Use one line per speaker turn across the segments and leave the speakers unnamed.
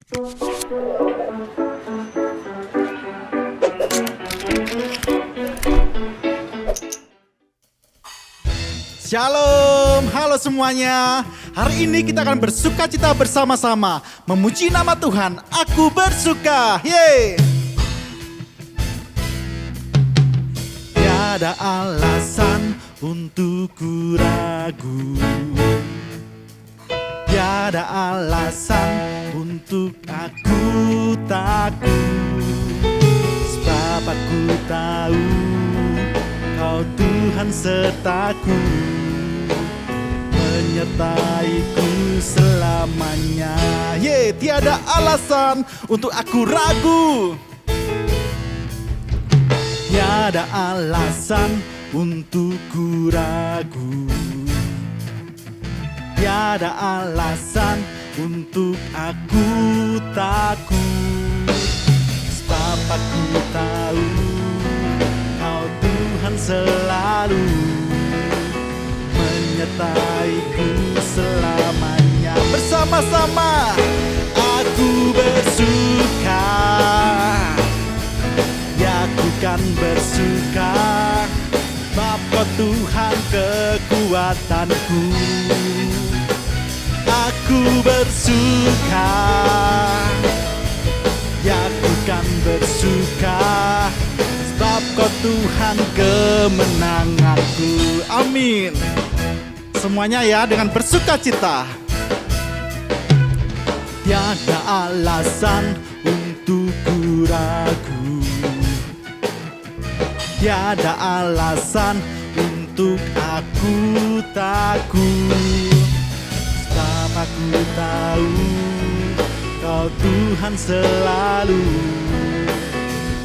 Shalom, halo semuanya. Hari ini kita akan bersukacita bersama-sama memuji nama Tuhan. Aku bersuka, yeay. Tiada alasan untuk ku ragu, tiada alasan untuk aku takut, sebab aku tahu Kau Tuhan sertaku, menyertaiku selamanya. Tiada alasan untuk aku ragu, tiada alasan untuk ku ragu, tiada alasan untuk aku takut, sebab aku tahu Kau Tuhan selalu menyertaiku selamanya. Bersama-sama aku bersuka, ya aku kan bersuka, sebab Kau Tuhan kekuatanku. Aku bersuka, ya aku kan bersuka, sebab Kau Tuhan kemenanganku. Amin. Semuanya ya dengan bersukacita. Tiada alasan untuk ku ragu, tiada alasan untuk aku takut, sebab aku tahu Kau Tuhan selalu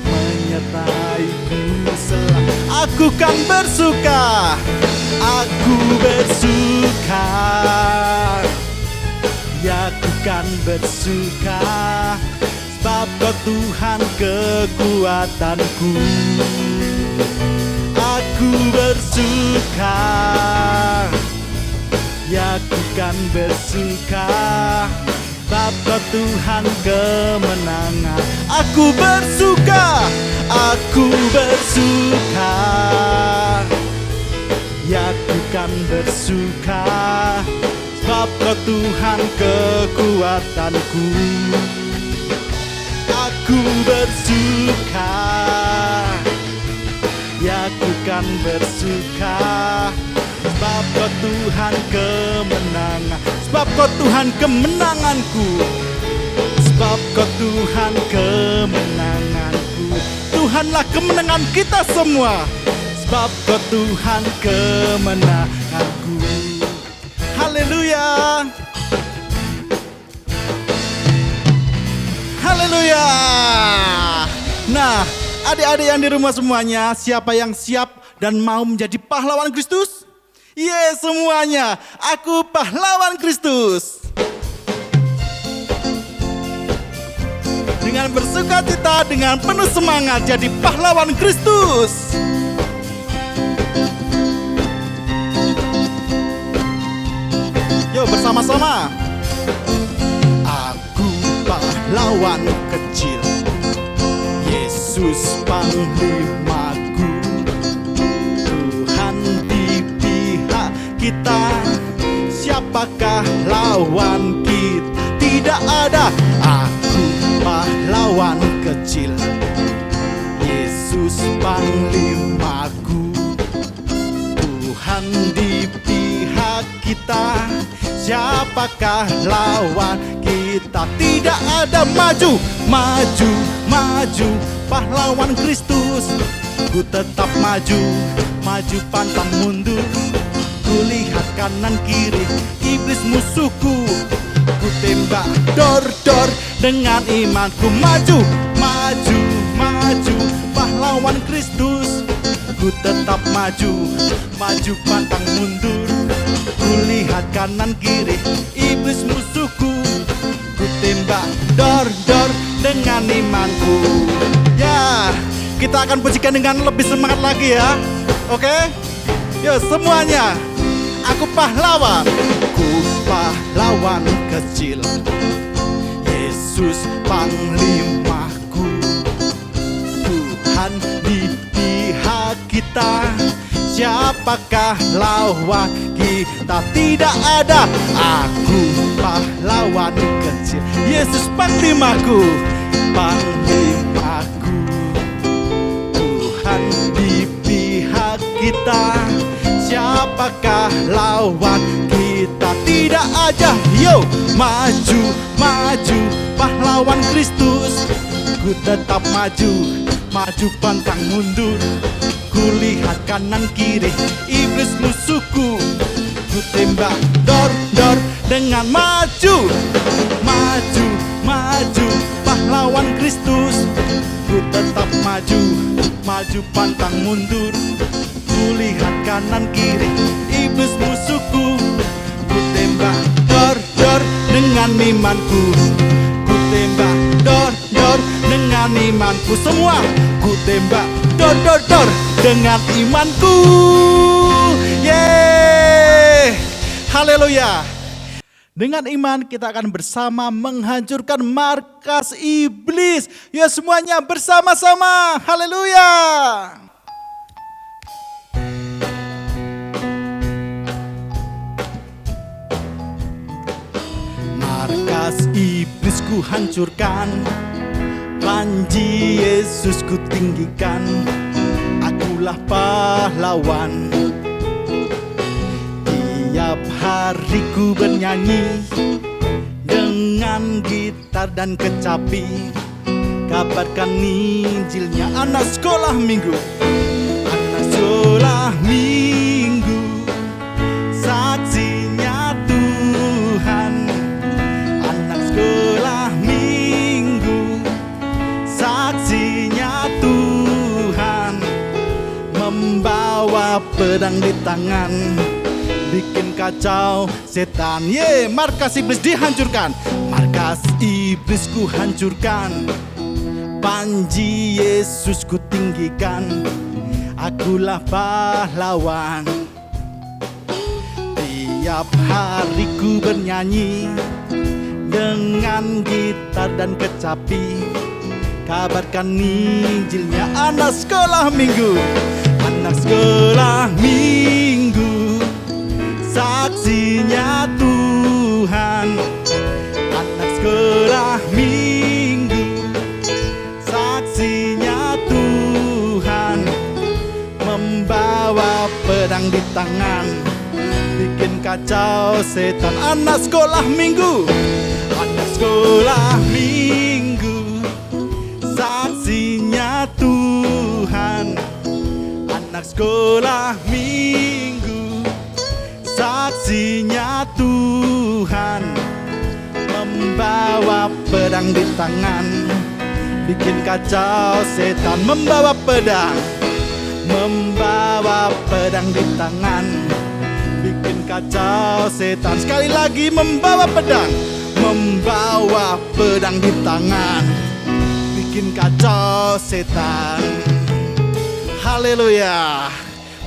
menyertaiku selalu. Aku kan bersuka, aku bersuka, ya aku kan bersuka, sebab Kau Tuhan kekuatanku. Aku bersuka, ya aku kan bersuka, sebab Kau Tuhan kemenangan. Aku bersuka, aku bersuka, ya aku kan bersuka, sebab Kau Tuhan kekuatanku. Aku bersuka, ya aku kan bersuka, sebab Kau Tuhan kemenangan, sebab Kau Tuhan kemenanganku, sebab Kau Tuhan kemenanganku. Tuhanlah kemenangan kita semua, sebab Kau Tuhan kemenanganku. Haleluya, haleluya. Nah, adik-adik yang di rumah semuanya, siapa yang siap dan mau menjadi pahlawan Kristus? Semuanya, aku pahlawan Kristus. Dengan bersukacita, dengan penuh semangat jadi pahlawan Kristus. Yuk bersama-sama. Aku pahlawan kecil, Yesus panglimaku, Tuhan di pihak kita, siapakah lawan kita? Tidak ada. Aku pahlawan kecil, Yesus panglimaku, Tuhan di pihak kita, siapakah lawan kita? Tidak ada. Maju, maju, maju, pahlawan Kristus. Ku tetap maju, maju pantang mundur. Ku lihat kanan kiri, iblis musuhku. Ku tembak dor-dor dengan imanku. Maju, maju, maju, pahlawan Kristus. Ku tetap maju, maju pantang mundur. Ku lihat kanan kiri, iblis musuhku. Ku tembak dor-dor dengan imanku. Ya, kita akan pujikan dengan lebih semangat lagi ya. Oke? Yuk semuanya. Aku pahlawan. Ku pahlawan kecil, Yesus Yesus panglimaku. Tuhan di pihak kita, siapakah lawan kita? Tidak ada. Aku pahlawan kecil, Yesus panglimaku, panglimaku. Tuhan di pihak kita, siapakah lawan kita? Tidak ada. Yo, maju, maju, pahlawan Kristus. Ku tetap maju, maju pantang mundur. Kulihat kanan kiri iblis musuhku. Ku tembak dor dor dengan maju, maju, maju, pahlawan Kristus. Ku tetap maju, maju pantang mundur. Kulihat kanan kiri iblis musuhku. Ku tembak dor dor dengan imanku. Ku tembak dor dor dengan imanku. Semua ku tembak dor dor dor dengan imanku. Yeay, haleluya. Dengan iman kita akan bersama menghancurkan markas iblis. Ya, semuanya bersama-sama. Haleluya. Markas iblis ku hancurkan, panji Yesus ku tinggikan. Akulah pahlawan. Tiap hari ku bernyanyi dengan gitar dan kecapi, kabarkan Injilnya. Anak sekolah minggu, anak sekolah minggu, saksinya Tuhan. Anak sekolah minggu, saksinya Tuhan. Membawa pedang di tangan, bikin kacau setan. Ye, markas iblis dihancurkan. Markas iblis ku hancurkan, panji Yesus ku tinggikan. Akulah pahlawan. Tiap hari ku bernyanyi dengan gitar dan kecapi, kabarkan Injilnya. Anak sekolah minggu, anak sekolah minggu, saksinya Tuhan. Anak sekolah minggu, saksinya Tuhan. Membawa pedang di tangan, bikin kacau setan. Anak sekolah minggu, anak sekolah minggu, saksinya Tuhan. Anak sekolah minggu, saksinya Tuhan. Membawa pedang di tangan, bikin kacau setan. Membawa pedang, membawa pedang di tangan, bikin kacau setan. Sekali lagi, membawa pedang, membawa pedang di tangan, bikin kacau setan. Haleluya,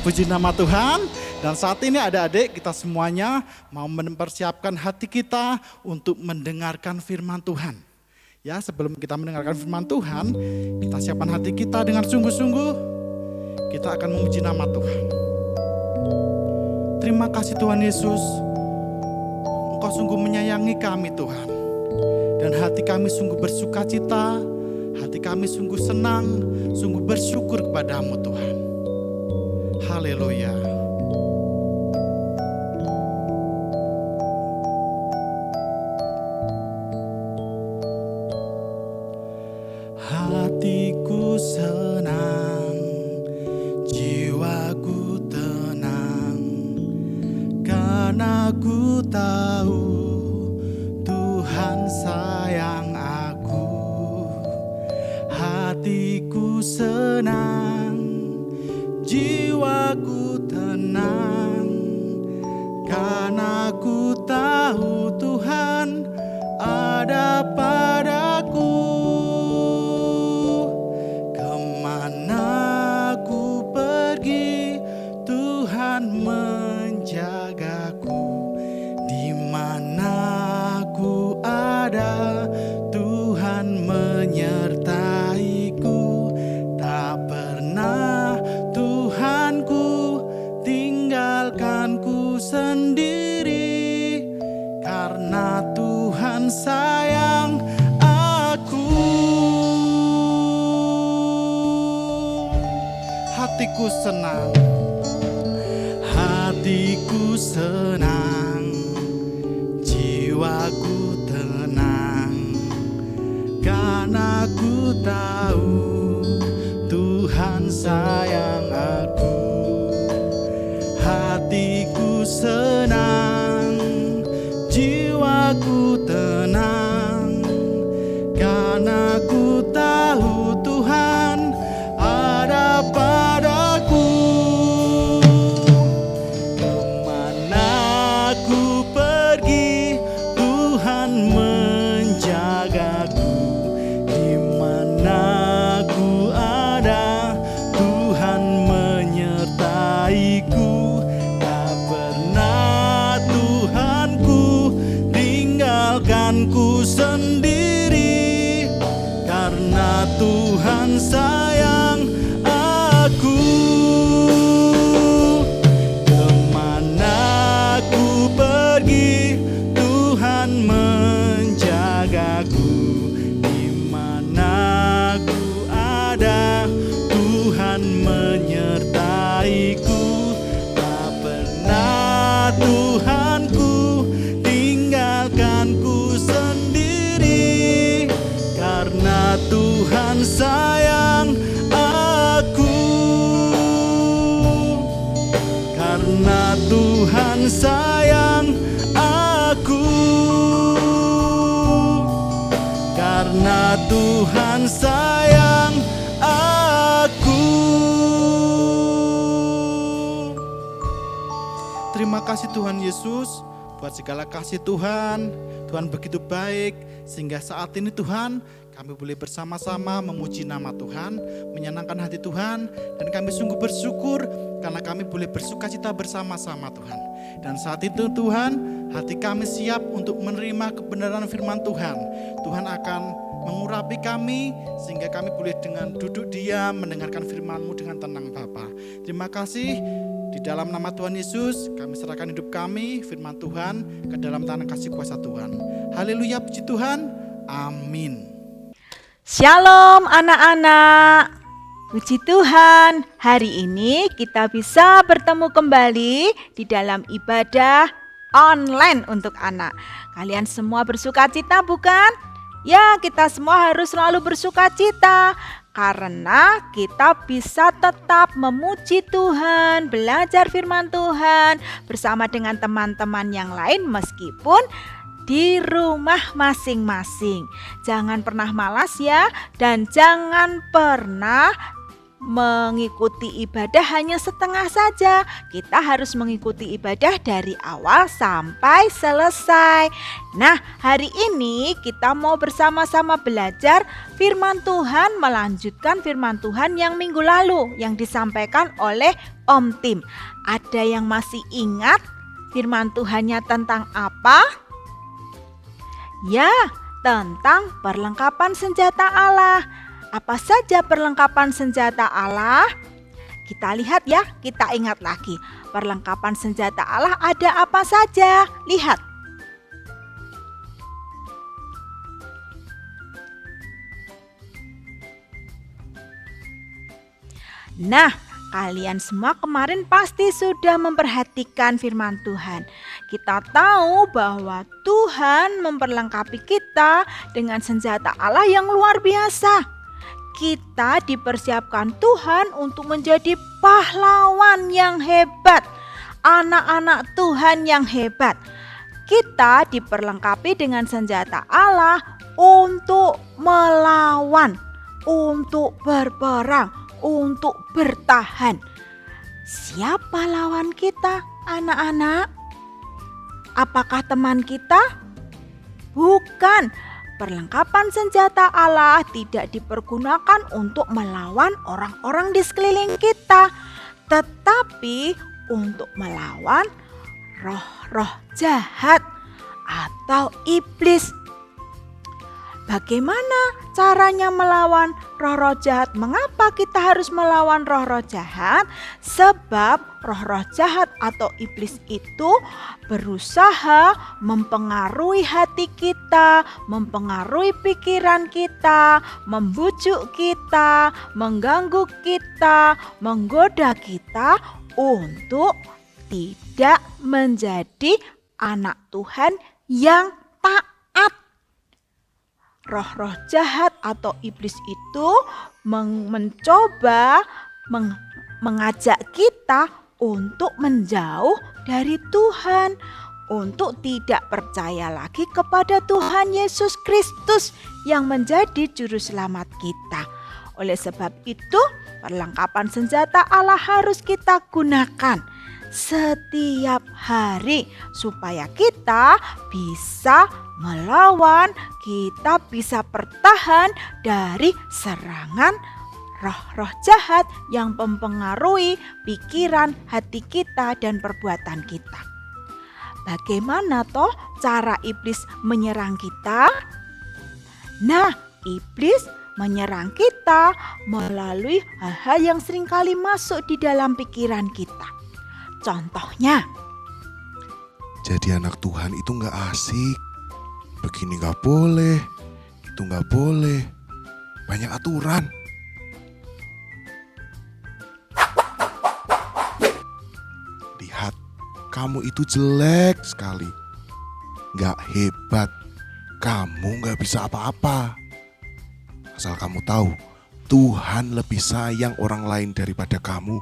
puji nama Tuhan. Dan saat ini adik-adik kita semuanya mau mempersiapkan hati kita untuk mendengarkan firman Tuhan. Ya, sebelum kita mendengarkan firman Tuhan, kita siapkan hati kita dengan sungguh-sungguh. Kita akan memuji nama Tuhan. Terima kasih Tuhan Yesus, Engkau sungguh menyayangi kami Tuhan. Dan hati kami sungguh bersuka cita, hati kami sungguh senang, sungguh bersyukur kepadamu Tuhan. Haleluya. Hatiku senang, jiwaku tenang, karena ku tahu Tuhan sayang aku. Hatiku senang, jiwaku tenang, karena ku tahu Tuhan ada padaku. Kemana ku pergi, Tuhan menjagaku. Di mana ku ada, Tuhan hatiku senang, hatiku senang, jiwaku tenang, karena ku tahu Tuhan sayang aku. Hatiku senang, jiwaku tenang, karena ku tahu Tuhan ada padaku. Kemana ku pergi, Tuhan menjagaku. Di mana ku ada, Tuhan menyertaiku. Tak pernah Tuhanku tinggalkanku sendiri, karena Tuhan sayang aku. Kemana ku pergi, Tuhan menjagaku. Di mana ku ada, Tuhan menyertaiku. Tak pernah Tuhanku tinggalkanku sendiri, karena Tuhan sayang aku. Karena Tuhan sayang aku. Karena Tuhan sayang aku. Terima kasih Tuhan Yesus buat segala kasih Tuhan. Tuhan begitu baik, sehingga saat ini Tuhan kami boleh bersama-sama memuji nama Tuhan, menyenangkan hati Tuhan, dan kami sungguh bersyukur karena kami boleh bersukacita bersama-sama Tuhan. Dan saat itu Tuhan, hati kami siap untuk menerima kebenaran firman Tuhan. Tuhan akan mengurapi kami sehingga kami boleh dengan duduk diam mendengarkan firman-Mu dengan tenang Bapa. Terima kasih. Di dalam nama Tuhan Yesus, kami serahkan hidup kami, firman Tuhan, ke dalam tangan kasih kuasa Tuhan. Haleluya, puji Tuhan. Amin.
Shalom anak-anak. Puji Tuhan, hari ini kita bisa bertemu kembali di dalam ibadah online untuk anak. Kalian semua bersukacita bukan? Ya, kita semua harus selalu bersukacita. Karena kita bisa tetap memuji Tuhan, belajar firman Tuhan bersama dengan teman-teman yang lain meskipun di rumah masing-masing. Jangan pernah malas ya, dan jangan pernah mengikuti ibadah hanya setengah saja. Kita harus mengikuti ibadah dari awal sampai selesai. Nah, hari ini kita mau bersama-sama belajar firman Tuhan, melanjutkan firman Tuhan yang minggu lalu yang disampaikan oleh Om Tim. Ada yang masih ingat firman Tuhannya tentang apa? Ya, tentang perlengkapan senjata Allah. Apa saja perlengkapan senjata Allah? Kita lihat ya, kita ingat lagi. Perlengkapan senjata Allah ada apa saja? Lihat. Nah, kalian semua kemarin pasti sudah memperhatikan firman Tuhan. Kita tahu bahwa Tuhan memperlengkapi kita dengan senjata Allah yang luar biasa. Kita dipersiapkan Tuhan untuk menjadi pahlawan yang hebat, anak-anak Tuhan yang hebat. Kita diperlengkapi dengan senjata Allah untuk melawan, untuk berperang, untuk bertahan. Siapa lawan kita, anak-anak? Apakah teman kita? Bukan. Perlengkapan senjata Allah tidak dipergunakan untuk melawan orang-orang di sekeliling kita, tetapi untuk melawan roh-roh jahat atau iblis. Bagaimana caranya melawan roh-roh jahat? Mengapa kita harus melawan roh-roh jahat? Sebab roh-roh jahat atau iblis itu berusaha mempengaruhi hati kita, mempengaruhi pikiran kita, membujuk kita, mengganggu kita, menggoda kita untuk tidak menjadi anak Tuhan yang taat. Roh-roh jahat atau iblis itu mencoba mengajak kita untuk menjauh dari Tuhan, untuk tidak percaya lagi kepada Tuhan Yesus Kristus yang menjadi juru selamat kita. Oleh sebab itu, perlengkapan senjata Allah harus kita gunakan setiap hari supaya kita bisa melawan, kita bisa bertahan dari serangan roh-roh jahat yang mempengaruhi pikiran, hati kita dan perbuatan kita. Bagaimana toh cara iblis menyerang kita? Nah, iblis menyerang kita melalui hal-hal yang seringkali masuk di dalam pikiran kita. Contohnya,
jadi anak Tuhan itu gak asik. Begini gak boleh, itu gak boleh. Banyak aturan. Lihat, kamu itu jelek sekali. Gak hebat. Kamu gak bisa apa-apa. Asal kamu tahu, Tuhan lebih sayang orang lain daripada kamu.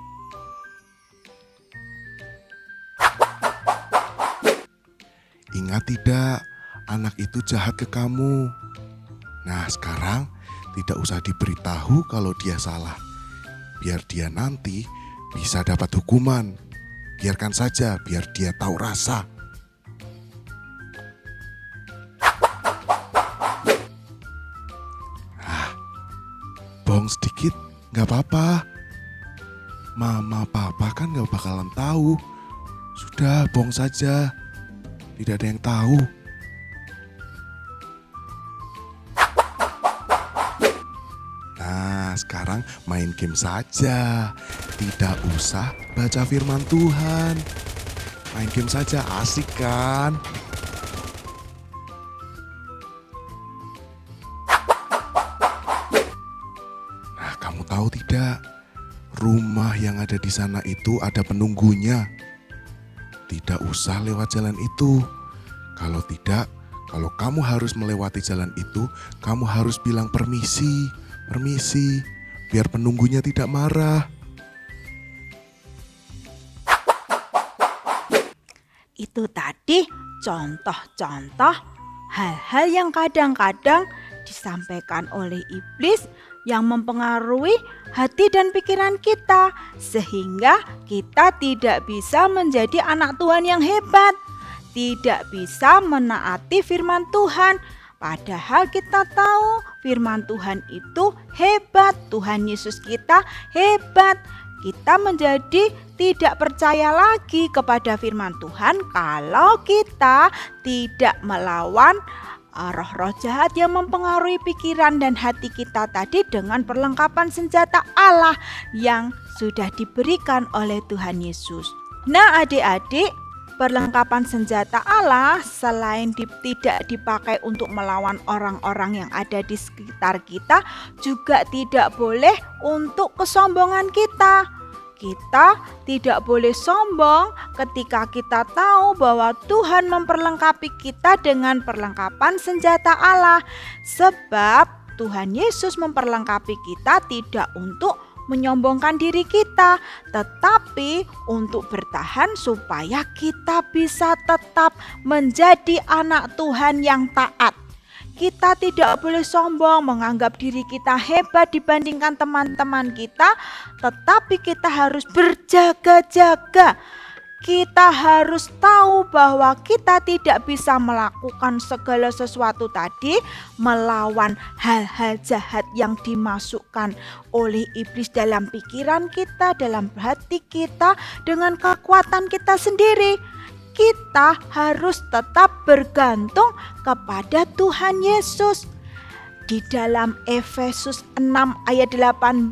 Ingat tidak, anak itu jahat ke kamu. Nah, sekarang tidak usah diberitahu kalau dia salah. Biar dia nanti bisa dapat hukuman. Biarkan saja, biar dia tahu rasa. Bohong sedikit, gak apa-apa. Mama papa kan gak bakalan tahu. Sudah, bohong saja. Tidak ada yang tahu. Nah, sekarang main game saja. Tidak usah baca firman Tuhan. Main game saja, asik kan? Nah, kamu tahu tidak? Rumah yang ada di sana itu ada penunggunya. Tidak usah lewat jalan itu. Kalau tidak, kalau kamu harus melewati jalan itu, kamu harus bilang permisi, permisi, biar penunggunya tidak marah.
Itu tadi contoh-contoh hal-hal yang kadang-kadang disampaikan oleh iblis yang mempengaruhi hati dan pikiran kita, sehingga kita tidak bisa menjadi anak Tuhan yang hebat, tidak bisa menaati firman Tuhan. Padahal kita tahu firman Tuhan itu hebat, Tuhan Yesus kita hebat. Kita menjadi tidak percaya lagi kepada firman Tuhan kalau kita tidak melawan roh-roh jahat yang mempengaruhi pikiran dan hati kita tadi dengan perlengkapan senjata Allah yang sudah diberikan oleh Tuhan Yesus. Nah, adik-adik, perlengkapan senjata Allah selain tidak dipakai untuk melawan orang-orang yang ada di sekitar kita, juga tidak boleh untuk kesombongan kita. Kita tidak boleh sombong ketika kita tahu bahwa Tuhan memperlengkapi kita dengan perlengkapan senjata Allah. Sebab Tuhan Yesus memperlengkapi kita tidak untuk menyombongkan diri kita, tetapi untuk bertahan supaya kita bisa tetap menjadi anak Tuhan yang taat. Kita tidak boleh sombong menganggap diri kita hebat dibandingkan teman-teman kita, tetapi kita harus berjaga-jaga. Kita harus tahu bahwa kita tidak bisa melakukan segala sesuatu tadi melawan hal-hal jahat yang dimasukkan oleh iblis dalam pikiran kita, dalam hati kita dengan kekuatan kita sendiri. Kita harus tetap bergantung kepada Tuhan Yesus. Di dalam Efesus 6 ayat 18,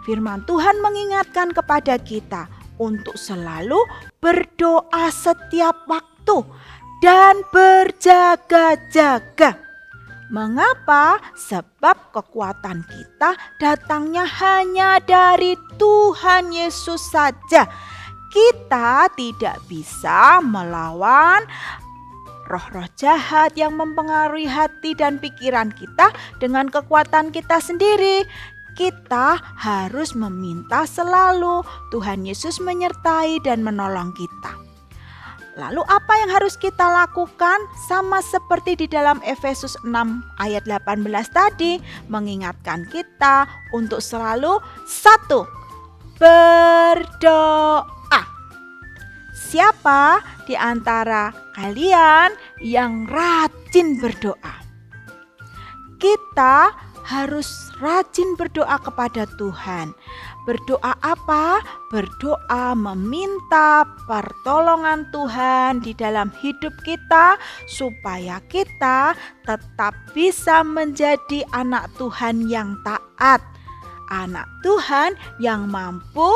firman Tuhan mengingatkan kepada kita untuk selalu berdoa setiap waktu dan berjaga-jaga. Mengapa? Sebab kekuatan kita datangnya hanya dari Tuhan Yesus saja. Kita tidak bisa melawan roh-roh jahat yang mempengaruhi hati dan pikiran kita dengan kekuatan kita sendiri. Kita harus meminta selalu Tuhan Yesus menyertai dan menolong kita. Lalu apa yang harus kita lakukan? Sama seperti di dalam Efesus 6 ayat 18 tadi, mengingatkan kita untuk selalu satu, berdoa. Siapa di antara kalian yang rajin berdoa? Kita harus rajin berdoa kepada Tuhan. Berdoa apa? Berdoa meminta pertolongan Tuhan di dalam hidup kita supaya kita tetap bisa menjadi anak Tuhan yang taat. Anak Tuhan yang mampu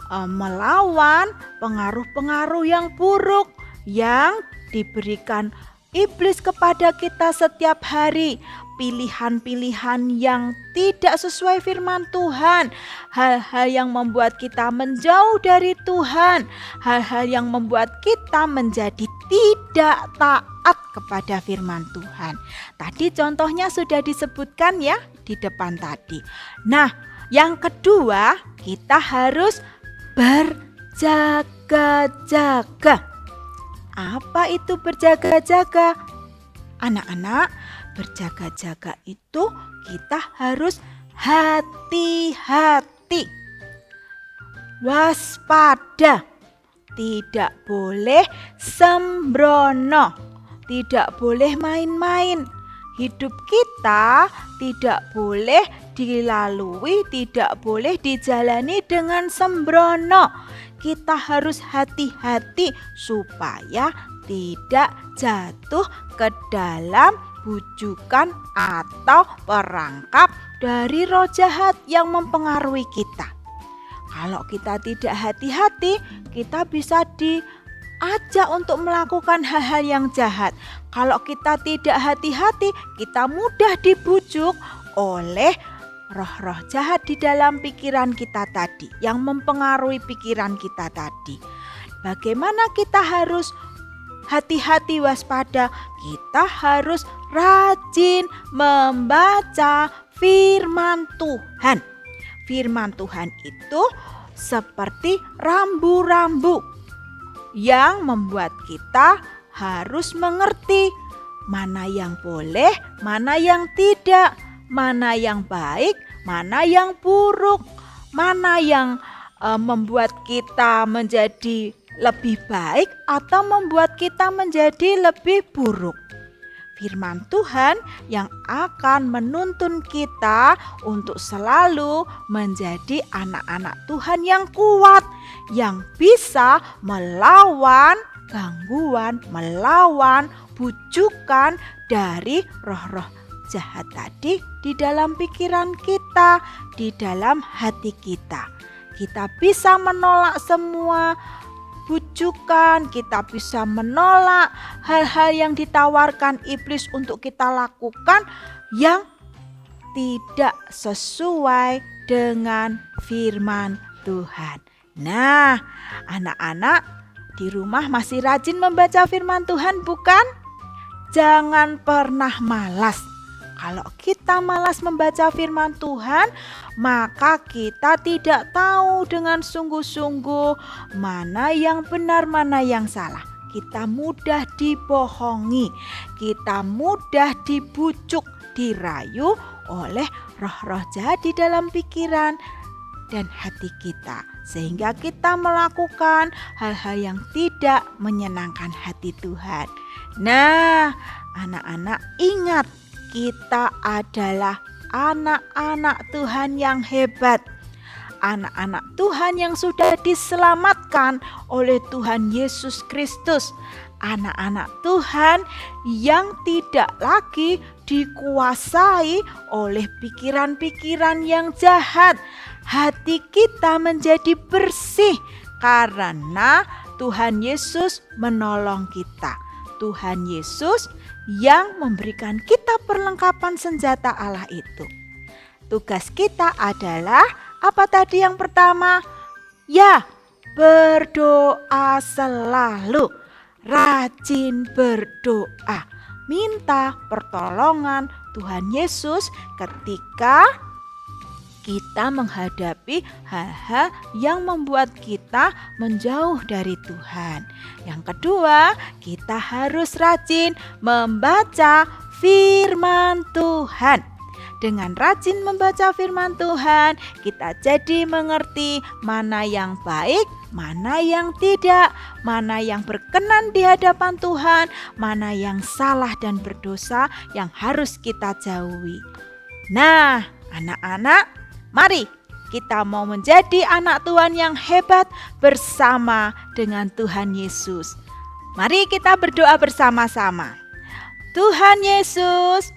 melawan pengaruh-pengaruh yang buruk yang diberikan iblis kepada kita setiap hari. Pilihan-pilihan yang tidak sesuai firman Tuhan, hal-hal yang membuat kita menjauh dari Tuhan, hal-hal yang membuat kita menjadi tidak taat kepada firman Tuhan. Tadi contohnya sudah disebutkan ya di depan tadi. Nah, yang kedua, kita harus berjaga-jaga. Apa itu berjaga-jaga? Anak-anak, berjaga-jaga itu kita harus hati-hati, waspada, tidak boleh sembrono, tidak boleh main-main. Hidup kita tidak boleh dilalui, tidak boleh dijalani dengan sembrono. Kita harus hati-hati supaya tidak jatuh ke dalam bujukan atau perangkap dari roh jahat yang mempengaruhi kita. Kalau kita tidak hati-hati, kita bisa diajak untuk melakukan hal-hal yang jahat. Kalau kita tidak hati-hati, kita mudah dibujuk oleh roh-roh jahat di dalam pikiran kita tadi, yang mempengaruhi pikiran kita tadi. Bagaimana kita harus hati-hati, waspada? Kita harus rajin membaca firman Tuhan. Firman Tuhan itu seperti rambu-rambu yang membuat kita harus mengerti mana yang boleh, mana yang tidak, mana yang baik, mana yang buruk, mana yang membuat kita menjadi lebih baik atau membuat kita menjadi lebih buruk. Firman Tuhan yang akan menuntun kita untuk selalu menjadi anak-anak Tuhan yang kuat, yang bisa melawan gangguan, melawan bujukan dari roh-roh jahat tadi di dalam pikiran kita, di dalam hati kita. Kita bisa menolak semua bujukan, kita bisa menolak hal-hal yang ditawarkan iblis untuk kita lakukan yang tidak sesuai dengan firman Tuhan. Nah, anak-anak di rumah masih rajin membaca firman Tuhan, bukan? Jangan pernah malas. Kalau kita malas membaca firman Tuhan, maka kita tidak tahu dengan sungguh-sungguh mana yang benar, mana yang salah. Kita mudah dibohongi, kita mudah dibujuk, dirayu oleh roh-roh jahat di dalam pikiran dan hati kita, sehingga kita melakukan hal-hal yang tidak menyenangkan hati Tuhan. Nah, anak-anak ingat, kita adalah anak-anak Tuhan yang hebat. Anak-anak Tuhan yang sudah diselamatkan oleh Tuhan Yesus Kristus. anak-anak Tuhan yang tidak lagi dikuasai oleh pikiran-pikiran yang jahat. Hati kita menjadi bersih karena Tuhan Yesus menolong kita. Tuhan Yesus yang memberikan kita perlengkapan senjata Allah itu. Tugas kita adalah apa tadi yang pertama? Ya, berdoa selalu. Rajin berdoa. Minta pertolongan Tuhan Yesus ketika kita menghadapi hal-hal yang membuat kita menjauh dari Tuhan. Yang kedua, kita harus rajin membaca firman Tuhan. Dengan rajin membaca firman Tuhan, kita jadi mengerti mana yang baik, mana yang tidak, mana yang berkenan di hadapan Tuhan, mana yang salah dan berdosa yang harus kita jauhi. Nah, anak-anak, mari kita mau menjadi anak Tuhan yang hebat bersama dengan Tuhan Yesus. Mari kita berdoa bersama-sama. Tuhan Yesus,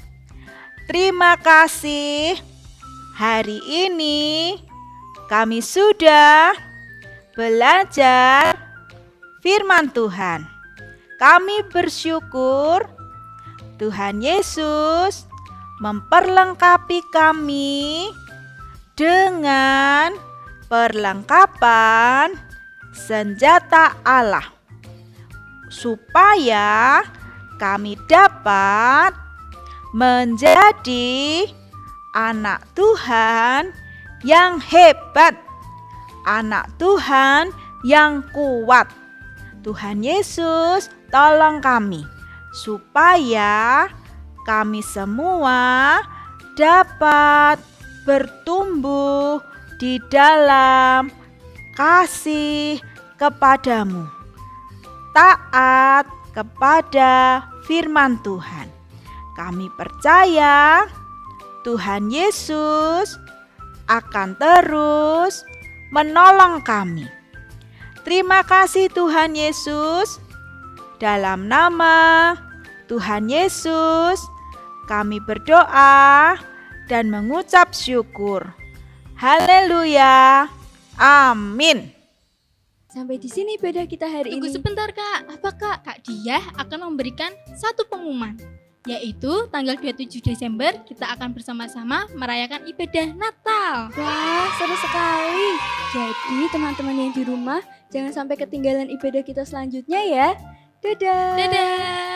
terima kasih. Hari ini kami sudah belajar firman Tuhan. Kami bersyukur Tuhan Yesus memperlengkapi kami dengan perlengkapan senjata Allah, supaya kami dapat menjadi anak Tuhan yang hebat, anak Tuhan yang kuat. Tuhan Yesus, tolong kami supaya kami semua dapat bertumbuh di dalam kasih kepadamu, taat kepada firman Tuhan. Kami percaya Tuhan Yesus akan terus menolong kami. Terima kasih Tuhan Yesus. Dalam nama Tuhan Yesus kami berdoa dan mengucap syukur. Haleluya. Amin.
Sampai di sini ibadah kita hari
Tunggu
ini.
sebentar Kak, apa Kak Diah akan memberikan satu pengumuman, yaitu tanggal 27 Desember kita akan bersama-sama merayakan ibadah Natal.
Wah, seru sekali. Jadi teman-teman yang di rumah jangan sampai ketinggalan ibadah kita selanjutnya ya. Dadah.
Dadah.